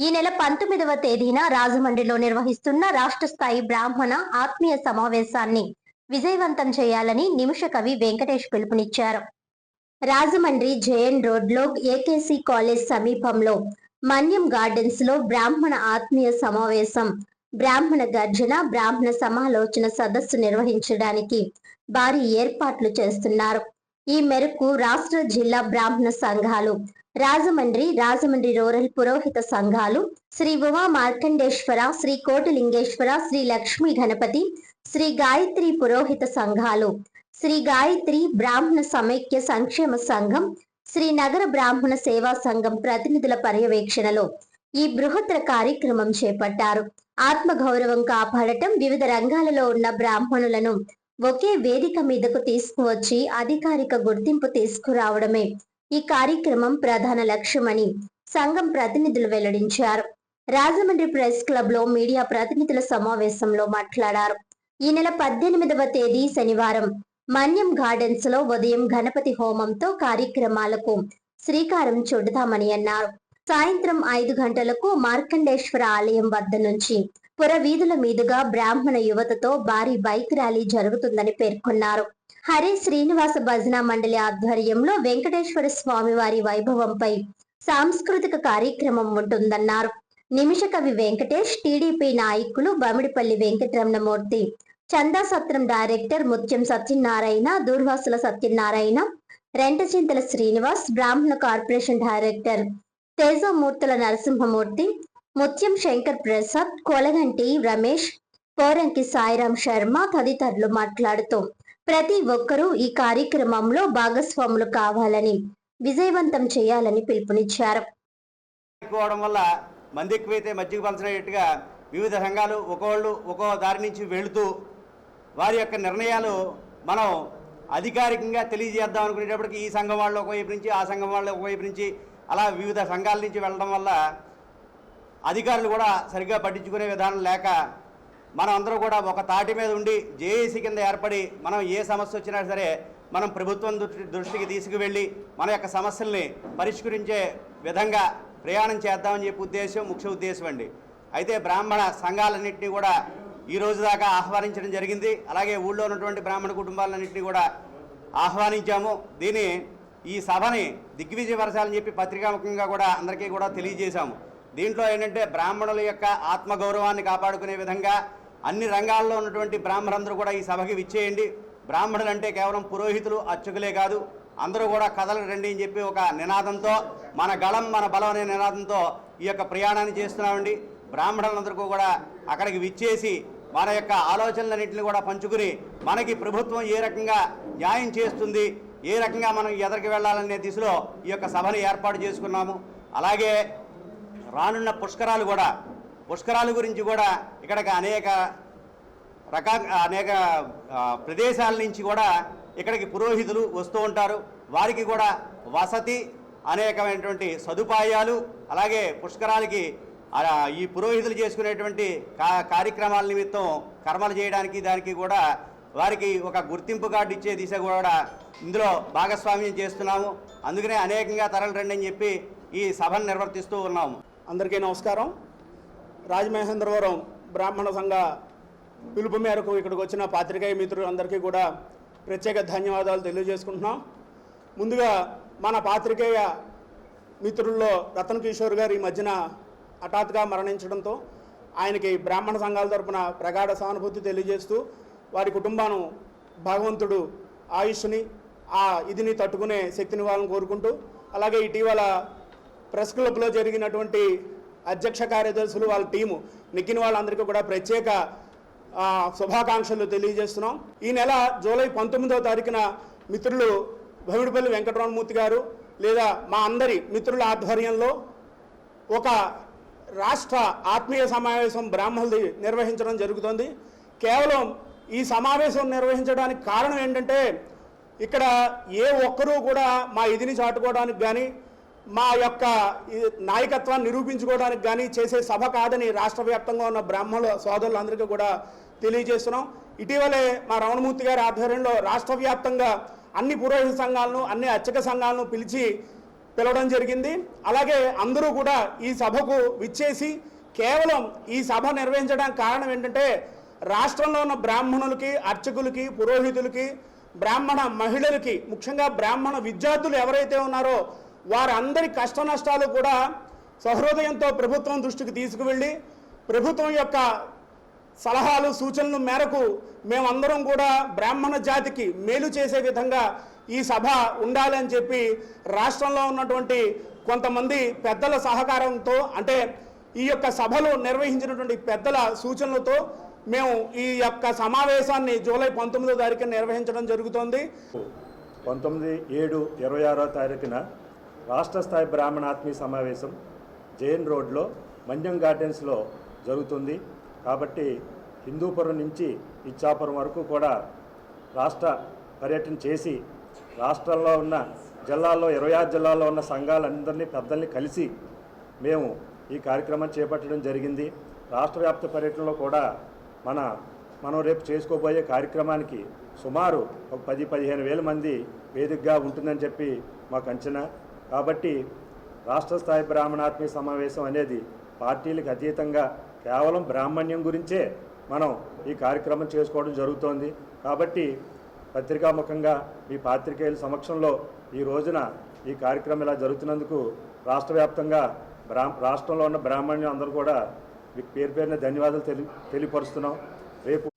ఈ నెల 19వ తేదీన రాజమండ్రిలో నిర్వహిస్తున్న రాష్ట్ర స్థాయి బ్రాహ్మణ ఆత్మీయ సమావేశాన్ని విజయవంతం చేయాలని నిమిష కవి వెంకటేష్ పిలుపునిచ్చారు. రాజమండ్రి జేఎన్ రోడ్లో ఏకేసీ కాలేజ్ సమీపంలో మన్యం గార్డెన్స్ లో బ్రాహ్మణ ఆత్మీయ సమావేశం, బ్రాహ్మణ గర్జన, బ్రాహ్మణ సమాలోచన సదస్సు నిర్వహించడానికి భారీ ఏర్పాట్లు చేస్తున్నారు. ఈ మేరకు రాష్ట్ర జిల్లా బ్రాహ్మణ సంఘాలు, రాజమండ్రి రూరల్ పురోహిత సంఘాలు, శ్రీ ఉమా మార్కండేశ్వర, శ్రీ కోటిలింగేశ్వర, శ్రీ లక్ష్మీ గణపతి, శ్రీ గాయత్రి పురోహిత సంఘాలు, శ్రీ గాయత్రి బ్రాహ్మణ సమైక్య సంక్షేమ సంఘం, శ్రీ నగర బ్రాహ్మణ సేవా సంఘం ప్రతినిధుల పర్యవేక్షణలో ఈ బృహత్తర కార్యక్రమం చేపట్టారు. ఆత్మగౌరవం కాపాడటం, వివిధ రంగాలలో ఉన్న బ్రాహ్మణులను ఒకే వేదిక మీదకు తీసుకువచ్చి అధికారిక గుర్తింపు తీసుకురావడమే ఈ కార్యక్రమం ప్రధాన లక్ష్యమని సంఘం ప్రతినిధులు వెల్లడించారు. రాజమండ్రి ప్రెస్ క్లబ్ లో మీడియా ప్రతినిధుల సమావేశంలో మాట్లాడారు. ఈ నెల 18వ తేదీ శనివారం మన్యం గార్డెన్స్ లో ఉదయం గణపతి హోమంతో కార్యక్రమాలకు శ్రీకారం చుడతామని అన్నారు. సాయంత్రం 5 గంటలకు మార్కండేశ్వర ఆలయం వద్ద నుంచి పురవీధుల మీదుగా బ్రాహ్మణ యువతతో భారీ బైక్ ర్యాలీ జరుగుతుందని పేర్కొన్నారు. హరే శ్రీనివాస భజన మండలి ఆధ్వర్యంలో వెంకటేశ్వర స్వామి వారి వైభవంపై సాంస్కృతిక కార్యక్రమం ఉంటుందన్నారు. నిమిష కవి వెంకటేష్, టీడీపీ నాయకులు బమిడిపల్లి వెంకటరమణమూర్తి, చందా సత్రం డైరెక్టర్ ముత్యం సత్యనారాయణ, దూర్వాసుల సత్యనారాయణ, రెంటచింతల శ్రీనివాస్, బ్రాహ్మణ కార్పొరేషన్ డైరెక్టర్ తేజమూర్తుల నరసింహమూర్తి, ముత్యం శంకర్ ప్రసాద్, కొలగంటి రమేష్, పోరంకి సాయిరాం శర్మ తదితరులు మాట్లాడుతూ ప్రతి ఒక్కరూ ఈ కార్యక్రమంలో భాగస్వాములు కావాలని, విజయవంతం చేయాలని పిలుపునిచ్చారు. మంది ఎక్కువైతే మజ్జిగ పంచినట్టుగా వివిధ సంఘాలు ఒక్కో దారి నుంచి వెళుతూ వారి యొక్క నిర్ణయాలు మనం అధికారికంగా తెలియజేద్దాం అనుకునేటప్పటికి ఈ సంఘం వాళ్ళు ఒకవైపు నుంచి, ఆ సంఘం వాళ్ళు ఒకవైపు నుంచి, అలా వివిధ సంఘాల నుంచి వెళ్ళడం వల్ల అధికారులు కూడా సరిగ్గా పట్టించుకునే విధానం లేక మనం అందరూ కూడా ఒక తాటి మీద ఉండి జేఏసీ కింద ఏర్పడి మనం ఏ సమస్య వచ్చినా సరే మనం ప్రభుత్వం దృష్టికి తీసుకువెళ్ళి మన యొక్క సమస్యల్ని పరిష్కరించే విధంగా ప్రయాణం చేద్దామని చెప్పి ముఖ్య ఉద్దేశం అండి. అయితే బ్రాహ్మణ సంఘాలన్నింటినీ కూడా ఈ రోజు దాకా ఆహ్వానించడం జరిగింది. అలాగే ఊళ్ళో ఉన్నటువంటి బ్రాహ్మణ కుటుంబాలన్నింటినీ కూడా ఆహ్వానించాము. ఈ సభని దిగ్విజయపరచాలని చెప్పి పత్రికాముఖంగా కూడా అందరికీ కూడా తెలియజేశాము. దీంట్లో ఏంటంటే బ్రాహ్మణుల యొక్క ఆత్మగౌరవాన్ని కాపాడుకునే విధంగా అన్ని రంగాల్లో ఉన్నటువంటి బ్రాహ్మణులందరూ కూడా ఈ సభకి విచ్చేయండి. బ్రాహ్మణులు అంటే కేవలం పురోహితులు, అర్చకులే కాదు, అందరూ కూడా కథలు రండి అని చెప్పి ఒక నినాదంతో, మన గళం మన బలం అనే నినాదంతో ఈ యొక్క ప్రయాణాన్ని చేస్తున్నామండి. బ్రాహ్మణులందరికీ కూడా అక్కడికి విచ్చేసి మన యొక్క ఆలోచనలన్నింటినీ కూడా పంచుకుని మనకి ప్రభుత్వం ఏ రకంగా న్యాయం చేస్తుంది, ఏ రకంగా మనం ఎదరికి వెళ్ళాలనే దిశలో ఈ యొక్క సభను ఏర్పాటు చేసుకున్నాము. అలాగే రానున్న పుష్కరాల గురించి కూడా ఇక్కడికి అనేక ప్రదేశాల నుంచి కూడా ఇక్కడికి పురోహితులు వస్తూ ఉంటారు. వారికి కూడా వసతి, అనేకమైనటువంటి సదుపాయాలు, అలాగే పుష్కరాలకి ఈ పురోహితులు చేసుకునేటువంటి కార్యక్రమాల నిమిత్తం కర్మలు చేయడానికి దానికి కూడా వారికి ఒక గుర్తింపు కార్డు ఇచ్చే దిశ కూడా ఇందులో భాగస్వామ్యం చేస్తున్నాము. అందుకనే అనేకంగా తరలి రండి అని చెప్పి ఈ సభను నిర్వర్తిస్తూ ఉన్నాము. అందరికీ నమస్కారం. రాజమహేంద్రవరం బ్రాహ్మణ సంఘ పిలుపు మేరకు ఇక్కడికి వచ్చిన పాత్రికేయ మిత్రులందరికీ కూడా ప్రత్యేక ధన్యవాదాలు తెలియజేసుకుంటున్నాం. ముందుగా మన పాత్రికేయ మిత్రుల్లో రతన్ కిషోర్ గారు ఈ మధ్యన హఠాత్తుగా మరణించడంతో ఆయనకి బ్రాహ్మణ సంఘాల తరపున ప్రగాఢ సానుభూతి తెలియజేస్తూ వారి కుటుంబాన్ని భగవంతుడు ఆయుష్ని ఇదిని తట్టుకునే శక్తిని వాళ్ళని కోరుకుంటూ, అలాగే ఇటీవల ప్రెస్ క్లబ్లో జరిగినటువంటి అధ్యక్ష కార్యదర్శులు వాళ్ళ టీము నెగ్గిన వాళ్ళందరికీ కూడా ప్రత్యేక శుభాకాంక్షలు తెలియజేస్తున్నాం. ఈ నెల జూలై 19వ తారీఖున మిత్రులు బమిడిపల్లి వెంకటరమణమూర్తి గారు లేదా మా అందరి మిత్రుల ఆధ్వర్యంలో ఒక రాష్ట్ర ఆత్మీయ సమావేశం బ్రాహ్మణులది నిర్వహించడం జరుగుతుంది. కేవలం ఈ సమావేశం నిర్వహించడానికి కారణం ఏంటంటే, ఇక్కడ ఏ ఒక్కరూ కూడా మా ఇదిని చాటుకోవడానికి కానీ, మా యొక్క నాయకత్వాన్ని నిరూపించుకోవడానికి కానీ చేసే సభ కాదని రాష్ట్ర వ్యాప్తంగా ఉన్న బ్రాహ్మణుల సోదరులందరికీ కూడా తెలియజేస్తున్నాం. ఇటీవలే మా రమణమూర్తి గారి ఆధ్వర్యంలో రాష్ట్ర వ్యాప్తంగా అన్ని పురోహిత సంఘాలను, అన్ని అర్చక సంఘాలను పిలిచి పిలవడం జరిగింది. అలాగే అందరూ కూడా ఈ సభకు విచ్చేసి కేవలం ఈ సభ నిర్వహించడానికి కారణం ఏంటంటే రాష్ట్రంలో ఉన్న బ్రాహ్మణులకి, అర్చకులకి, పురోహితులకి, బ్రాహ్మణ మహిళలకి, ముఖ్యంగా బ్రాహ్మణ విద్యార్థులు ఎవరైతే ఉన్నారో వారందరి కష్ట నష్టాలు కూడా సహృదయంతో ప్రభుత్వం దృష్టికి తీసుకువెళ్ళి ప్రభుత్వం యొక్క సలహాలు సూచనల మేరకు మేమందరం కూడా బ్రాహ్మణ జాతికి మేలు చేసే విధంగా ఈ సభ ఉండాలి అని చెప్పి రాష్ట్రంలో ఉన్నటువంటి కొంతమంది పెద్దల సహకారంతో, అంటే ఈ యొక్క సభలు నిర్వహించినటువంటి పెద్దల సూచనలతో మేము ఈ యొక్క సమావేశాన్ని జూలై 19వ తారీఖున నిర్వహించడం జరుగుతోంది. 19/7/26 తారీఖున రాష్ట్ర స్థాయి బ్రాహ్మణ ఆత్మీయ సమావేశం జైన్ రోడ్లో మన్యం గార్డెన్స్లో జరుగుతుంది. కాబట్టి హిందూపురం నుంచి ఇచ్చాపురం వరకు కూడా రాష్ట్ర పర్యటన చేసి రాష్ట్రంలో ఉన్న జిల్లాల్లో 26 జిల్లాల్లో ఉన్న సంఘాలందరినీ పెద్దల్ని కలిసి మేము ఈ కార్యక్రమం చేపట్టడం జరిగింది. రాష్ట్ర వ్యాప్త పర్యటనలో కూడా మనం రేపు చేసుకోబోయే కార్యక్రమానికి సుమారు ఒక 10-15 వేల మంది వేదికగా ఉంటుందని చెప్పి మాకు అంచనా. కాబట్టి రాష్ట్ర స్థాయి బ్రాహ్మణాత్మీయ సమావేశం అనేది పార్టీలకు అతీతంగా కేవలం బ్రాహ్మణ్యం గురించే మనం ఈ కార్యక్రమం చేసుకోవడం జరుగుతోంది. కాబట్టి పత్రికాముఖంగా మీ పాత్రికేయుల సమక్షంలో ఈ రోజున ఈ కార్యక్రమం ఇలా జరుగుతున్నందుకు రాష్ట్ర వ్యాప్తంగా రాష్ట్రంలో ఉన్న బ్రాహ్మణ్యం అందరూ కూడా మీకు పేరు పేరున ధన్యవాదాలు తెలియపరుస్తున్నాం. రేపు